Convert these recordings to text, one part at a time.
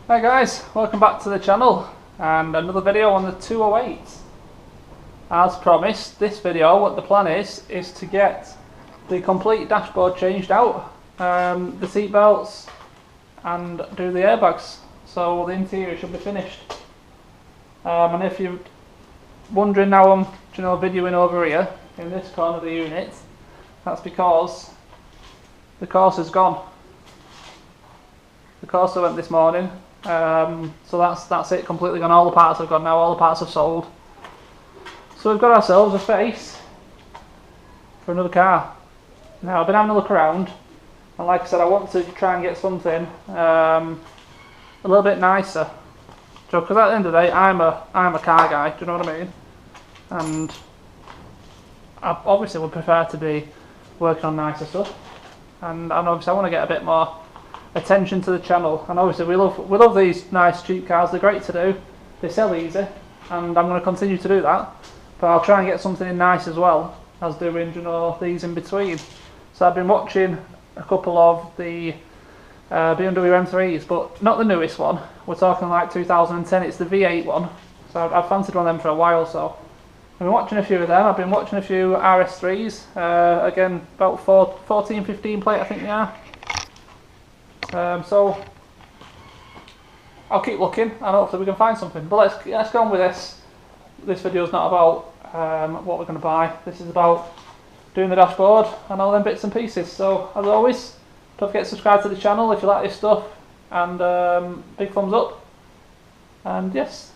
Hi guys, welcome back to the channel and another video on the 208. As promised, this video, what the plan is to get the complete dashboard changed out, the seat belts and do the airbags, so the interior should be finished. And if you're wondering how I'm videoing over here in this corner of the unit, that's because the courser's gone. The courser went this morning. So that's it, completely gone. All the parts have gone now, all the parts have sold. So we've got ourselves a face for another car. Now I've been having a look around, and like I said, I want to try and get something a little bit nicer. So, because at the end of the day, I'm a car guy, do you know what I mean? And I obviously would prefer to be working on nicer stuff, and obviously I want to get a bit more attention to the channel, and obviously we love these nice cheap cars. They're great to do, they sell easy, and I'm going to continue to do that, but I'll try and get something in nice as well as doing these in between. So I've been watching a couple of the BMW M3s, but not the newest one. We're talking like 2010, it's the V8 one. So I've fancied one of them for a while, so I've been watching a few of them. I've been watching a few RS3s, again about 14, 15 plate I think they are. So I'll keep looking and hopefully we can find something. But let's go on with this. This video is not about what we're going to buy. This is about doing the dashboard and all them bits and pieces. So as always, don't forget to subscribe to the channel if you like this stuff, and big thumbs up. And yes,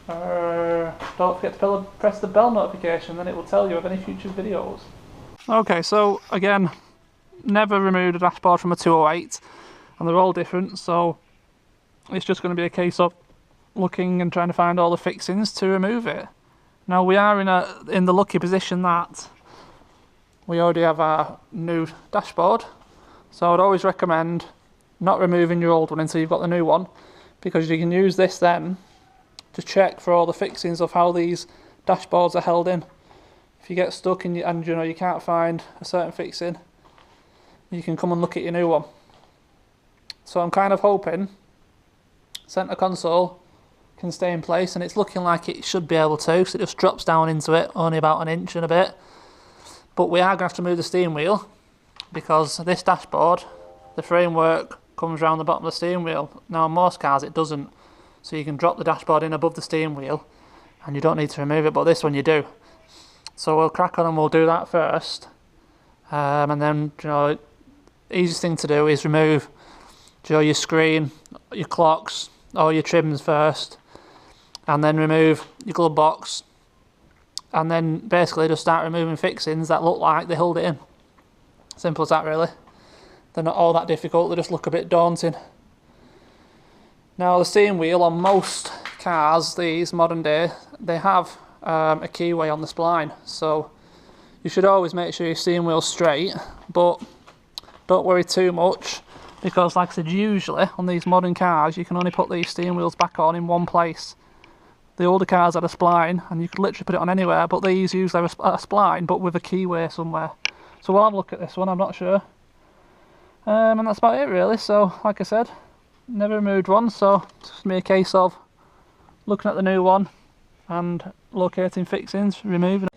don't forget to press the bell notification, then it will tell you of any future videos. Okay, so again, never removed a dashboard from a 208. And they're all different, so it's just going to be a case of looking and trying to find all the fixings to remove it. Now we are in the lucky position that we already have our new dashboard, so I'd always recommend not removing your old one until you've got the new one, because you can use this then to check for all the fixings of how these dashboards are held in. If you get stuck and you can't find a certain fixing, you can come and look at your new one. So I'm kind of hoping centre console can stay in place, and it's looking like it should be able to, so it just drops down into it, only about an inch and a bit. But we are going to have to move the steering wheel, because this dashboard, the framework comes around the bottom of the steering wheel. Now on most cars it doesn't, so you can drop the dashboard in above the steering wheel and you don't need to remove it, but this one you do. So we'll crack on and we'll do that first, and then easiest thing to do is remove your screen, your clocks, all your trims first, and then remove your glove box, and then basically just start removing fixings that look like they hold it in. Simple as that really. They're not all that difficult, they just look a bit daunting. Now the steering wheel on most cars, these modern day, they have a keyway on the spline, so you should always make sure your steering wheel's straight, but don't worry too much, because like I said, usually on these modern cars you can only put these steering wheels back on in one place. The older cars had a spline and you could literally put it on anywhere, but these usually have a spline but with a keyway somewhere. So we'll have a look at this one, I'm not sure. And that's about it really. So like I said, never removed one, so it's just me a case of looking at the new one and locating fixings, removing.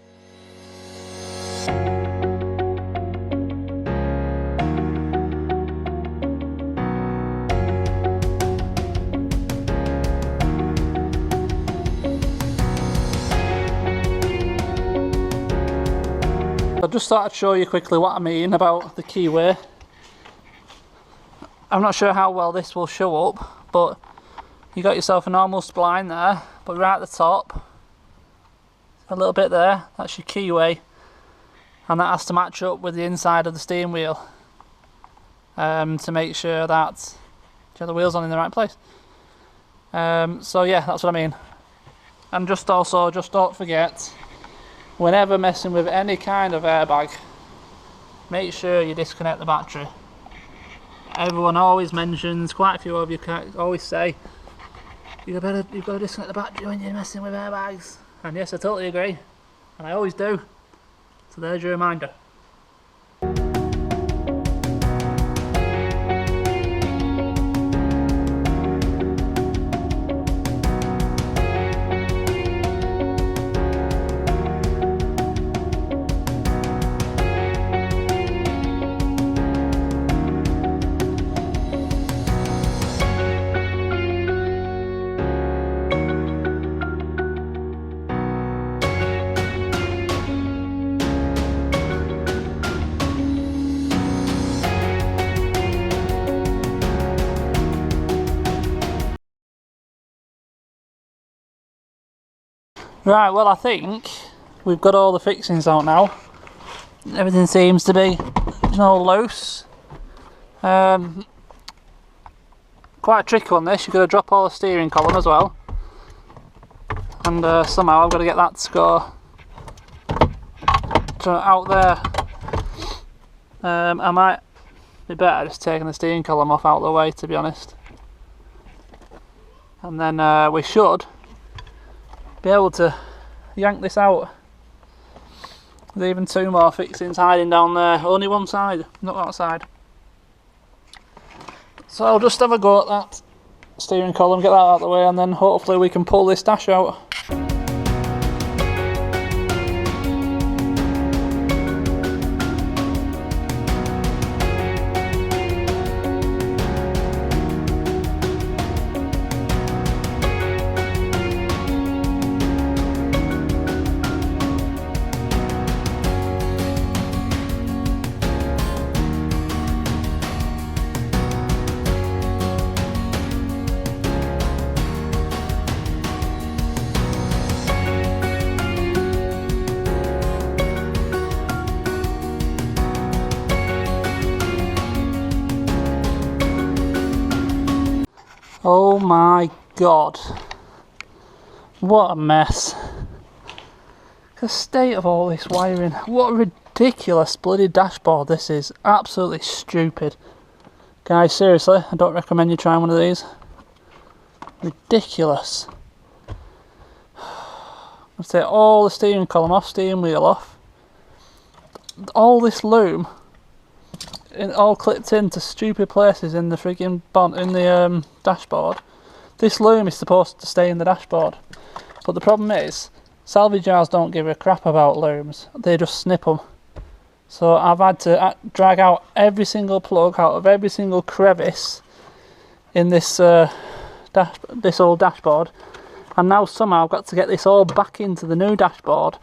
I just thought I'd show you quickly what I mean about the keyway. I'm not sure how well this will show up, but you got yourself a normal spline there, but right at the top, a little bit there, that's your keyway, and that has to match up with the inside of the steering wheel to make sure that the wheel's on in the right place. So yeah, that's what I mean. And just don't forget, whenever messing with any kind of airbag, make sure you disconnect the battery. Everyone always mentions, quite a few of you always say, you've got to disconnect the battery when you're messing with airbags. And yes, I totally agree, and I always do. So there's your reminder. Right, well I think we've got all the fixings out now. Everything seems to be loose. Quite a tricky one this, you've got to drop all the steering column as well. And somehow I've got to get that to go out there. I might be better just taking the steering column off out of the way, to be honest. And then we should be able to yank this out. There's even 2 more fixings hiding down there, only one side, not that side. So I'll just have a go at that steering column, get that out of the way, and then hopefully we can pull this dash out. Oh my god, what a mess. The state of all this wiring, what a ridiculous bloody dashboard this is, absolutely stupid. Guys, seriously, I don't recommend you trying one of these. Ridiculous. I'd take all the steering column off, steering wheel off. All this loom, all clipped into stupid places in the frigging dashboard. This loom is supposed to stay in the dashboard, but the problem is salvage yards don't give a crap about looms, they just snip them. So I've had to drag out every single plug out of every single crevice in this this old dashboard, and now somehow I've got to get this all back into the new dashboard,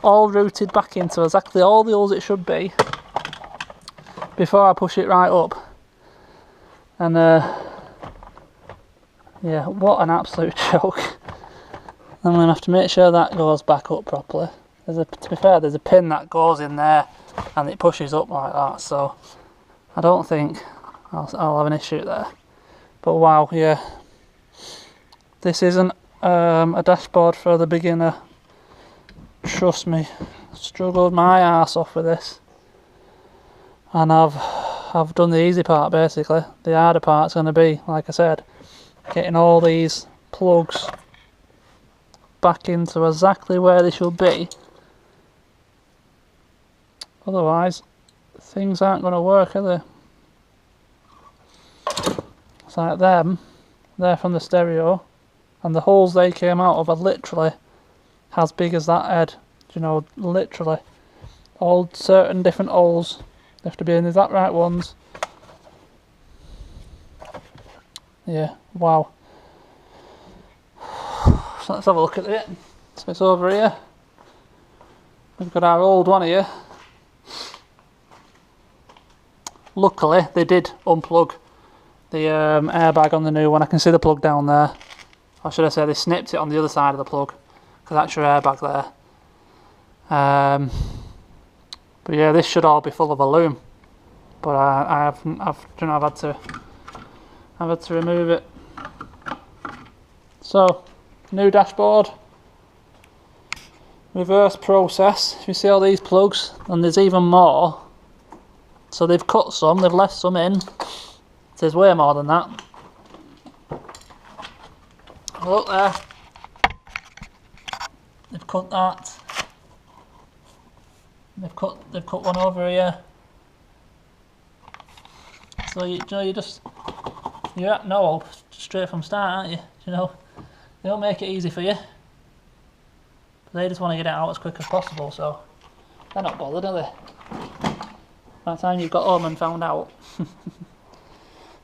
all routed back into exactly all the holes it should be before I push it right up. And yeah, what an absolute joke. I'm going to have to make sure that goes back up properly. To be fair, there's a pin that goes in there and it pushes up like that, so I don't think I'll have an issue there. But wow, yeah, this isn't a dashboard for the beginner. Trust me, struggled my arse off with this. And I've done the easy part basically. The harder part's going to be, like I said, getting all these plugs back into exactly where they should be. Otherwise, things aren't going to work, are they? It's like them, they're from the stereo, and the holes they came out of are literally as big as that head. You know, literally. All certain different holes. They have to be in the exact right ones. Yeah, wow. So let's have a look at it. So it's over here. We've got our old one here. Luckily, they did unplug the airbag on the new one. I can see the plug down there. Or should I say they snipped it on the other side of the plug, because that's your airbag there. But yeah, this should all be full of a loom, but I've had to remove it. So, new dashboard, reverse process. You see all these plugs, and there's even more. So they've cut some, they've left some in. There's way more than that. Look there. They've cut that. They've cut one over here. So you're at no hope straight from start, aren't you? You know, they don't make it easy for you. But they just want to get it out as quick as possible, so they're not bothered, are they? By the time you've got home and found out.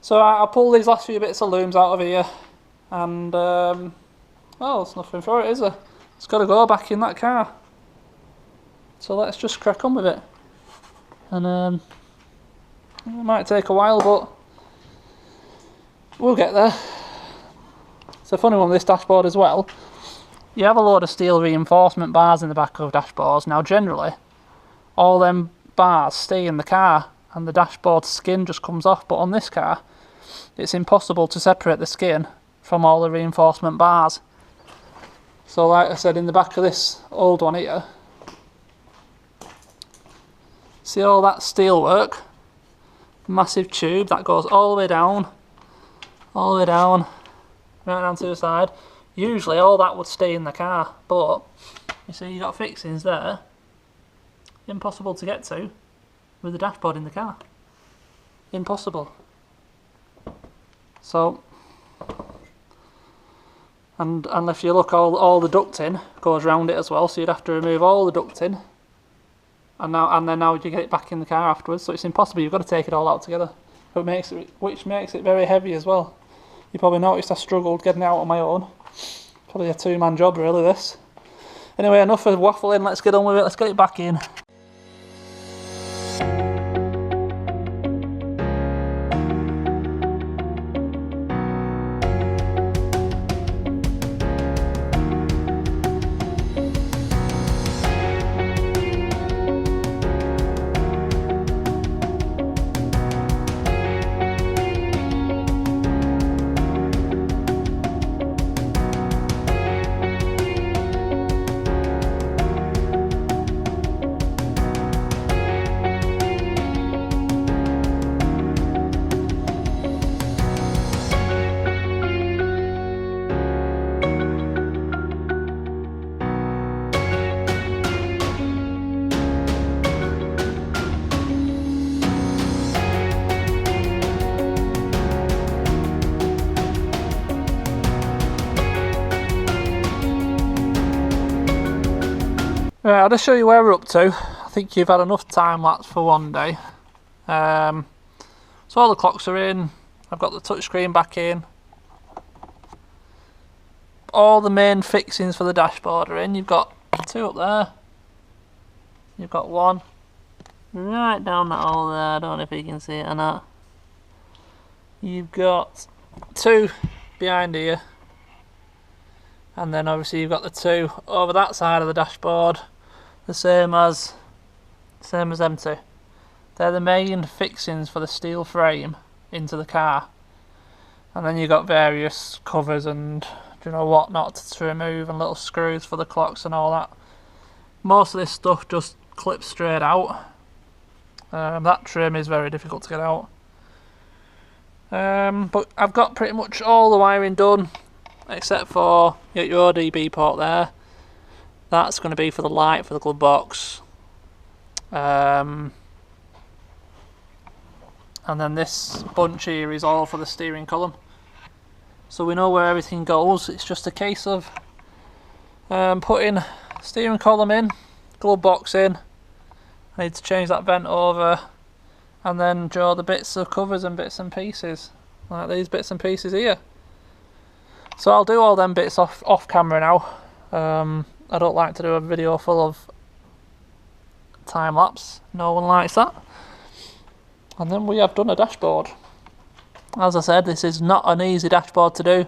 So I'll pull these last few bits of looms out of here, and well, there's nothing for it, is there? It's got to go back in that car. So let's just crack on with it. And it might take a while, but we'll get there. It's a funny one, this dashboard as well. you have a load of steel reinforcement bars in the back of dashboards. Now generally, all them bars stay in the car and the dashboard skin just comes off, but on this car, it's impossible to separate the skin from all the reinforcement bars. So like I said, in the back of this old one here, see all that steel work? Massive tube that goes all the way down, right down to the side. Usually all that would stay in the car, but you see you got fixings there, impossible to get to with the dashboard in the car. Impossible. So, and if you look, all the ducting goes around it as well, so you'd have to remove all the ducting. And then now you get it back in the car afterwards, so it's impossible. You've got to take it all out together, which makes it very heavy as well. You probably noticed I struggled getting it out on my own. Probably a two-man job really, this. Anyway, enough of waffling, let's get on with it, let's get it back in. Right, I'll just show you where we're up to. I think you've had enough time lapse for one day. So all the clocks are in, I've got the touchscreen back in. All the main fixings for the dashboard are in. You've got two up there. You've got one right down that hole there, I don't know if you can see it or not. You've got two behind here. And then obviously you've got the two over that side of the dashboard, the same as them two. They're the main fixings for the steel frame into the car. And then you've got various covers and whatnot to remove, and little screws for the clocks and all that. Most of this stuff just clips straight out. That trim is very difficult to get out. But I've got pretty much all the wiring done, except for your ODB port there. That's going to be for the light for the glove box. And then this bunch here is all for the steering column. So we know where everything goes. It's just a case of putting steering column in, glove box in. I need to change that vent over, and then draw the bits of covers and bits and pieces, like these bits and pieces here. So I'll do all them bits off camera now. I don't like to do a video full of time lapse. No one likes that. And then we have done a dashboard. As I said, this is not an easy dashboard to do.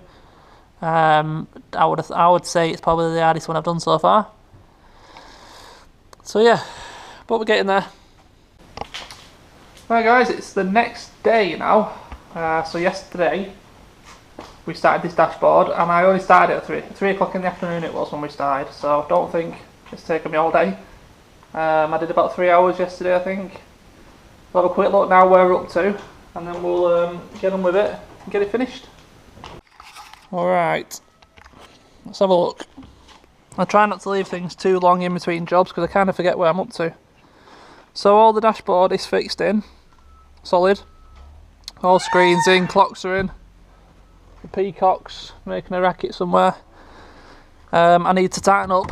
I would say it's probably the hardest one I've done so far. So yeah, but we're getting there. Right guys, it's the next day now. So yesterday we started this dashboard, and I only started at 3 o'clock in the afternoon it was when we started, so don't think it's taken me all day. I did about 3 hours yesterday, I think. We'll have a quick look now where we're up to, and then we'll get on with it and get it finished. Alright, let's have a look. I try not to leave things too long in between jobs because I kind of forget where I'm up to. So all the dashboard is fixed in, solid. All screens in, clocks are in. The peacock's making a racket somewhere. I need to tighten up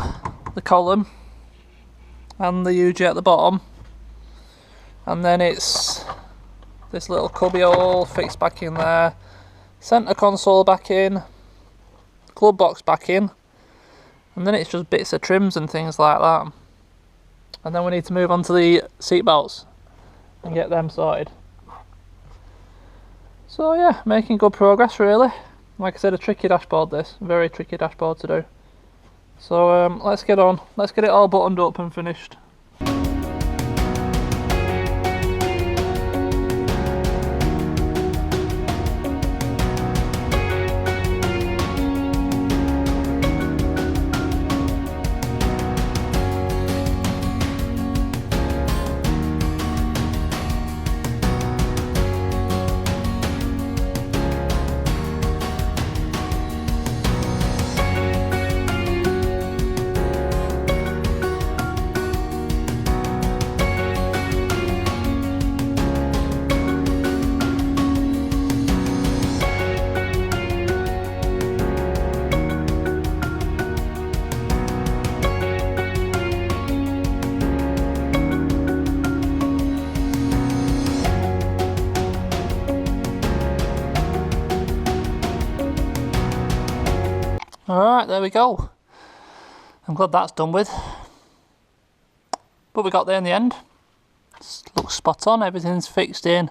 the column and the UG at the bottom, and then it's this little cubby hole fixed back in there, centre console back in, glove box back in, and then it's just bits of trims and things like that. And then we need to move on to the seat belts and get them sorted. So yeah, making good progress really. Like I said, a tricky dashboard this, very tricky dashboard to do. So let's get on. Let's get it all buttoned up and finished. Alright, there we go. I'm glad that's done with. But we got there in the end. Looks spot on, everything's fixed in.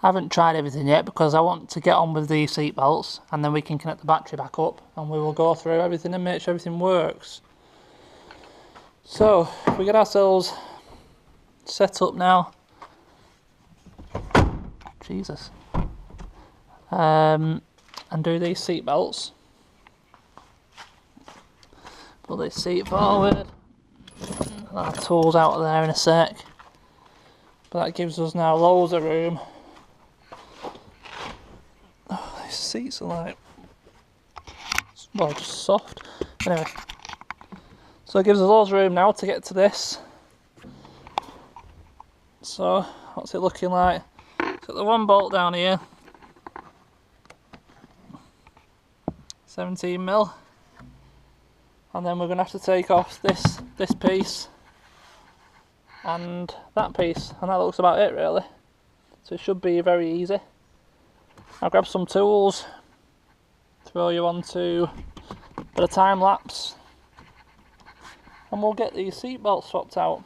I haven't tried everything yet because I want to get on with the seat belts and then we can connect the battery back up and we will go through everything and make sure everything works. So, if we get ourselves set up now. Jesus. And do these seat belts. Pull this seat forward. Our tools out of there in a sec. But that gives us now loads of room. Oh, these seats are like, well, just soft. Anyway, so it gives us loads of room now to get to this. So, what's it looking like? Got the one bolt down here. 17mm. And then we're going to have to take off this piece and that piece, and that looks about it really. So it should be very easy. I'll grab some tools, throw you onto a bit of time lapse, and we'll get these seat belts swapped out.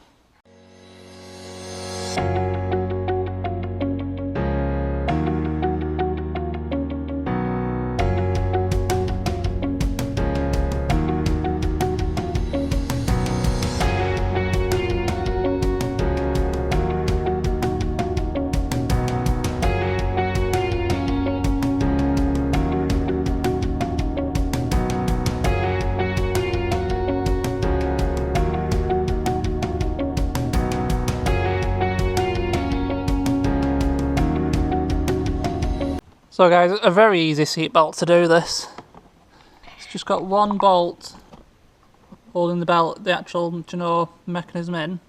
So guys, a very easy seat belt to do this. It's just got one bolt holding the belt, the actual, you know, mechanism in.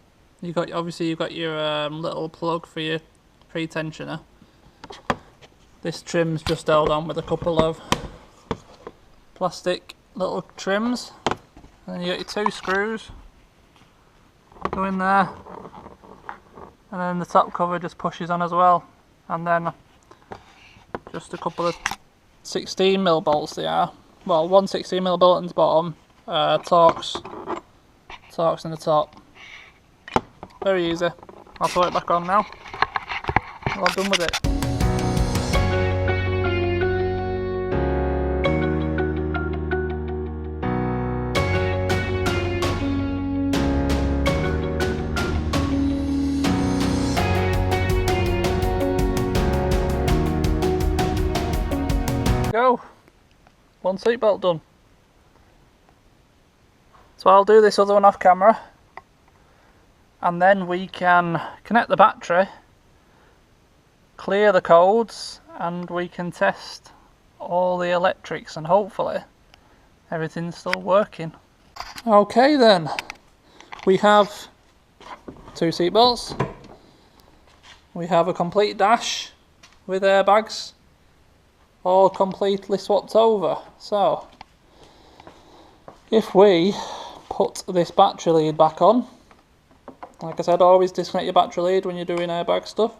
You've got your little plug for your pre-tensioner. This trim's just held on with a couple of plastic little trims, and then you got your two screws go in there, and then the top cover just pushes on as well, and then just a couple of 16mm bolts they are. Well, one 16mm bolt in the bottom, Torx in the top. Very easy. I'll throw it back on now. Well done with it. Go. One seatbelt done. So I'll do this other one off camera, and then we can connect the battery, clear the codes, and we can test all the electrics, and hopefully everything's still working. Okay then, we have two seatbelts, we have a complete dash with airbags, all completely swapped over. So if we put this battery lead back on, like I said, always disconnect your battery lead when you're doing airbag stuff.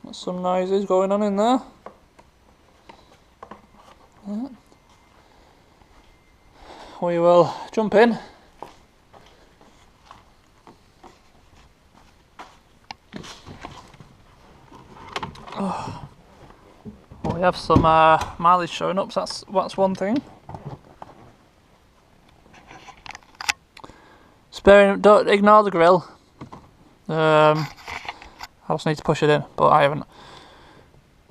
There's some noises going on in there. Yeah. We will jump in. we have some mileage showing up, so that's one thing. Don't ignore the grill. I just need to push it in, but I haven't.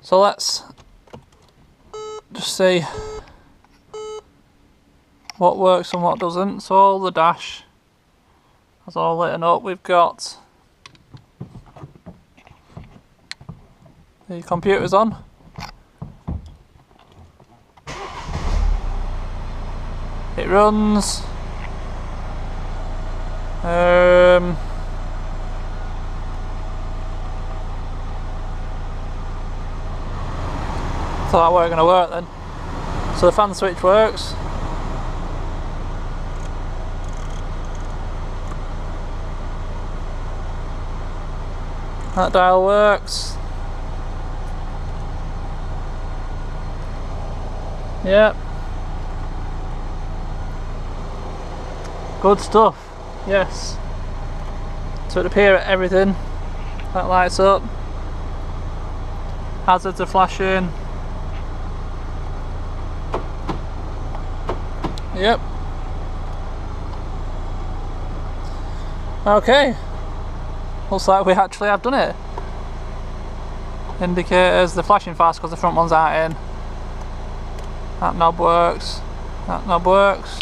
So let's just see what works and what doesn't. So all the dash is all lit up. We've got the computer's on. It runs. Thought that weren't going to work then. So the fan switch works. That dial works. Yep. Good stuff. Yes. So it appears everything. That lights up. Hazards are flashing. Yep. Okay. Looks like we actually have done it. Indicators, they're flashing fast because the front ones aren't in. That knob works. That knob works.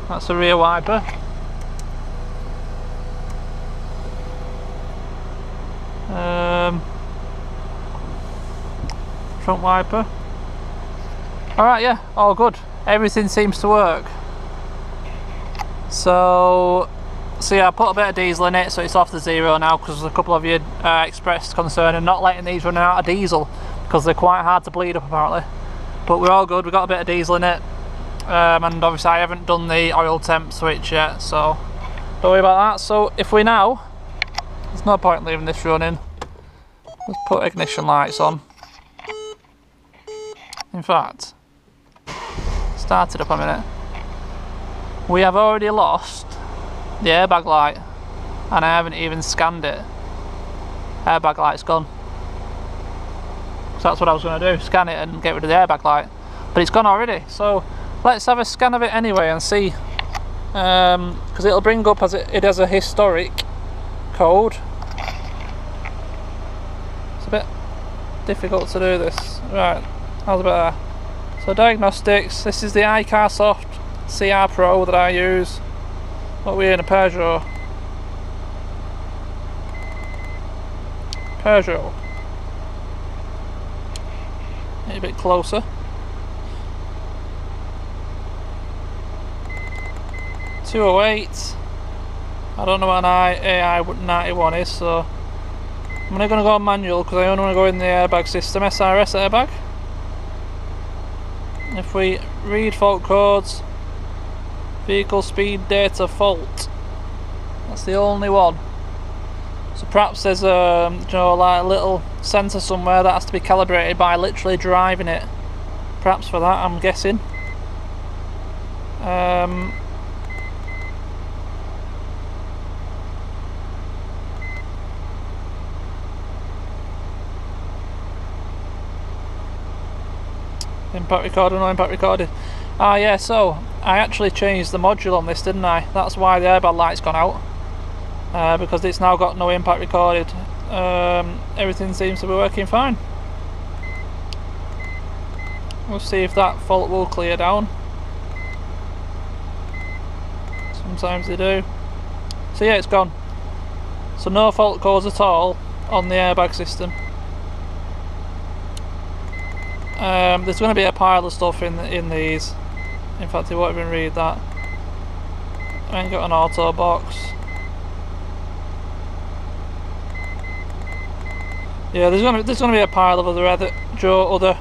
That's a rear wiper. Front wiper. Alright, yeah, all good. Everything seems to work. So yeah, I put a bit of diesel in it, so it's off the zero now, because a couple of you expressed concern in not letting these run out of diesel because they're quite hard to bleed up apparently. But we're all good, we've got a bit of diesel in it, and obviously I haven't done the oil temp switch yet, so don't worry about that. So if we now, there's no point leaving this running, let's put ignition lights on. In fact, start it up a minute. We have already lost the airbag light and I haven't even scanned it. Airbag light's gone. So that's what I was going to do, scan it and get rid of the airbag light. But it's gone already, so let's have a scan of it anyway and see. Because it'll bring up as it has a historic code. It's a bit difficult to do this. Right, how's about that? So diagnostics, this is the iCarSoft CR Pro that I use. What are we in, a Peugeot? Peugeot. Get a bit closer. 208. I don't know what an AI91 is, so I'm only going to go on manual because I only want to go in the airbag system, SRS airbag. If we read fault codes, vehicle speed data fault, that's the only one. So perhaps there's a, you know, like a little sensor somewhere that has to be calibrated by literally driving it. Perhaps for that, I'm guessing. Impact recorder, no impact recorded. Ah yeah, so I actually changed the module on this, didn't I? That's why the airbag light's gone out. Because it's now got no impact recorded. Everything seems to be working fine. We'll see if that fault will clear down. Sometimes they do. So yeah, it's gone. So no fault codes at all on the airbag system. There's going to be a pile of stuff in these. In fact, I won't even read that. I ain't got an auto box. Yeah, there's going to be a pile of other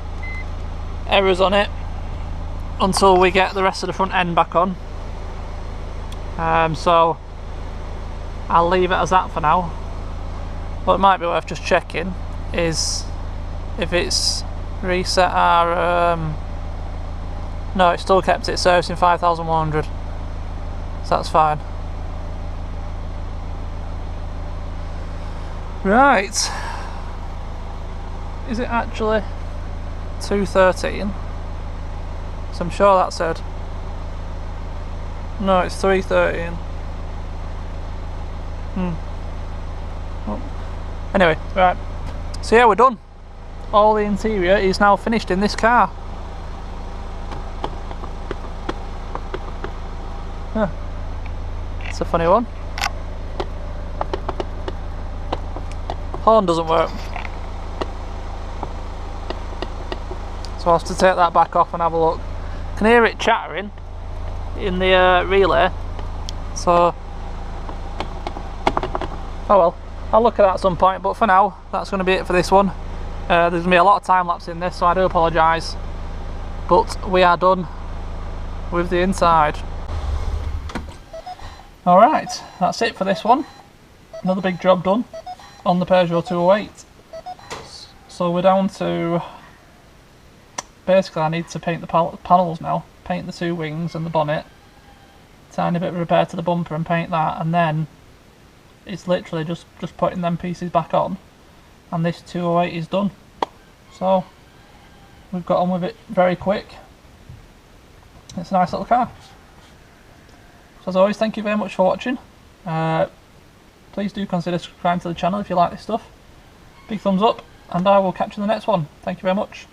errors on it until we get the rest of the front end back on. So I'll leave it as that for now. What might be worth just checking is if it's reset our no, it still kept it servicing 5,100, so that's fine. Right. Is it actually 2:13? So I'm sure that said. No, it's 3:13. Well, anyway, right. So yeah, we're done. All the interior is now finished in this car. Huh. It's a funny one. Horn doesn't work. So I'll have to take that back off and have a look. Can hear it chattering in the relay. So, oh well, I'll look at that at some point, but for now, that's going to be it for this one. There's going to be a lot of time lapse in this, so I do apologise. But we are done with the inside. Alright, that's it for this one. Another big job done on the Peugeot 208. So we're down to... Basically I need to paint the panels now. Paint the two wings and the bonnet. Tiny bit of repair to the bumper and paint that, and then it's literally just putting them pieces back on, and this 208 is done. So we've got on with it very quick. It's a nice little car. So as always, thank you very much for watching. Please do consider subscribing to the channel if you like this stuff. Big thumbs up, and I will catch you in the next one. Thank you very much.